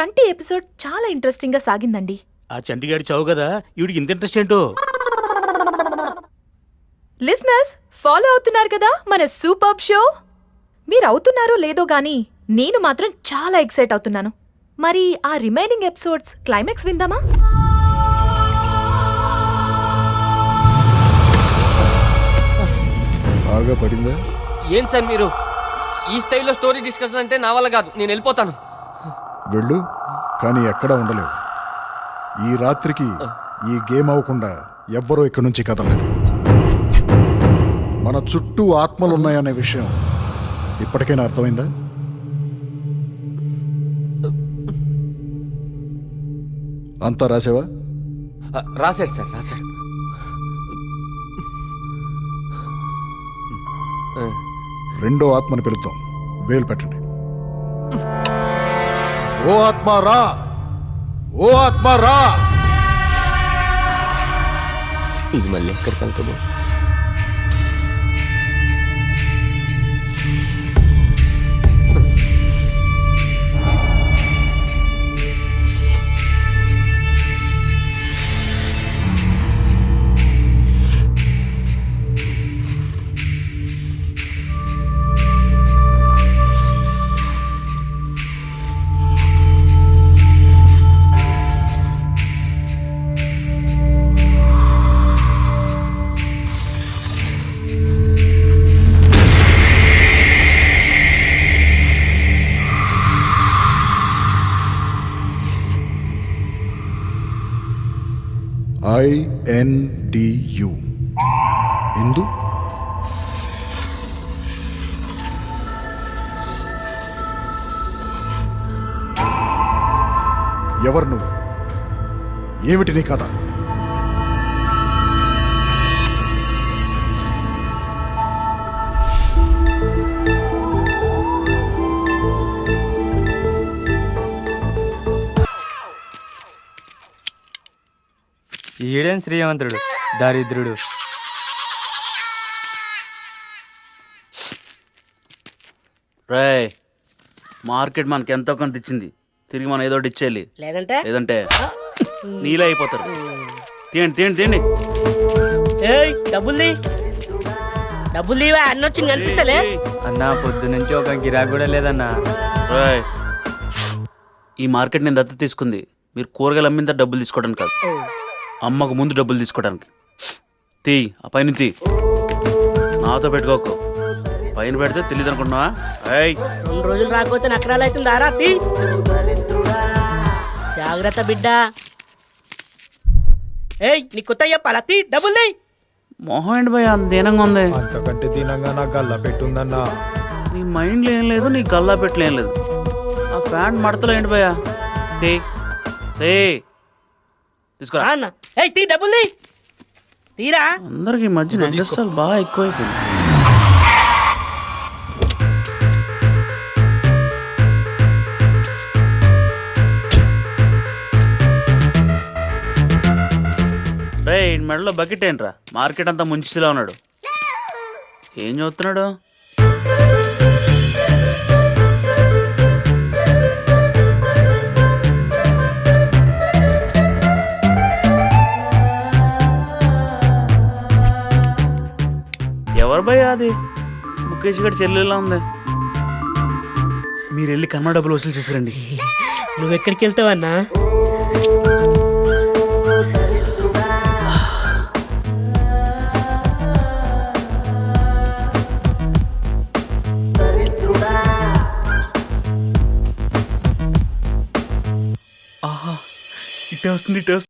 చంటి episode చాలా interesting గా సాగిందండి. ఆ చంటిగాడి చావు కదా ఈవిడికి ఇంత ఇంట్రెస్ట్ ఏంటో. లిజనర్స్ ఫాలో అవుతున్నారు కదా మన సూపర్బ్ షో. మీరు అవుతున్నారో లేదో గానీ నేను మాత్రం చాలా ఎక్సైట్ అవుతున్నాను. మరి ఆ రిమైనింగ్ ఎపిసోడ్స్ క్లైమాక్స్ విందామా? బాగా పడిందా? ఏం సార్ మీరు ఈ స్టైల్లో స్టోరీ డిస్కషన్ అంటే నా వల్ల కాదు, నేను వెళ్ళిపోతాను. వెళ్ళు, కానీ ఎక్కడా ఉండలేవు. ఈ రాత్రికి ఈ గేమ్ అవ్వకుండా ఎవ్వరూ ఇక్కడి నుంచి కదలరు. మన చుట్టూ ఆత్మలున్నాయనే విషయం ఇప్పటికైనా అర్థమైందా? అంతా రాసావా? రాశాడు సార్, రాశాడు. రెండో ఆత్మని పిలుద్దాం. వేలు పెట్టండి. ఓ ఆత్మ రా, ఓ ఆత్మ రా. ఇది మళ్ళీ ఎక్కడికి వెళ్తుందో. INDU ఇందు. ఎవరు నువ్వు? ఏమిటి నీ కథ? ఈడేం శ్రీమంతుడు, దారిద్రుడు. రేయ్, మార్కెట్ మనకి ఎంతో కొంత ఇచ్చింది, తిరిగి మనం ఏదో ఒకటి ఇచ్చేయాలి. లేదంటే నీళ్ళే అయిపోతారు. తీయండి తీయండి తీయండి. డబ్బులు అన్నొచ్చి కనిపిస్తలే అన్నా. పొద్దు నుంచి ఒక గిరాకు కూడా లేదన్నా. రేయ్, ఈ మార్కెట్ నేను దత్తత తీసుకుంది మీరు కూరగాయలు అమ్మిన డబ్బులు తీసుకోవడానికి కాదు, అమ్మకు ముందు డబ్బులు తీసుకోవడానికి. తీ, ఆ పైన తీ. నాతో పెట్టుకోకు, పైన పెడితే తెలియదు అనుకుంటున్నావా? 2 రోజులు రాకపోతే నకరాలు అవుతుంది. ఆరా తీ, జాగ్రత్త బిడ్డ. నీ కొత్త చెప్పాలా? తీ, డబ్బులు తీ. మొహం ఏంటి భయ అంత దీనంగా ఉంది? అంతకంటే దీనంగా నాకు గల్లా పెట్టుందన్నా. నీ మైండ్లో ఏం లేదు, నీ గల్లా పెట్లు ఏం లేదు. ఆ ప్యాంట్ మడతలో ఏంటి భయ? తీ తీ, తీసుకురా అన్న. తీ, డబ్బులు తీ. తీరా. అందరికి ఈ మధ్య ఇండస్ట్రియల్ బాగా ఎక్కువైపోయింది. రే, ఈ మెడలో బకెట్ ఏంట్రా? మార్కెట్ అంతా ముంచిలా ఉన్నాడు. ఏం చదువుతున్నాడు? ఎవరు భయ అది? ముఖేష్ గడి చెల్లెలా ఉంది. మీరు వెళ్ళి కన్నా డబ్బులు వసూలు చేశారండి. నువ్వెక్కడికి వెళ్తావన్నా? ఆహా, ఇటే వస్తుంది, ఇటే వస్తుంది.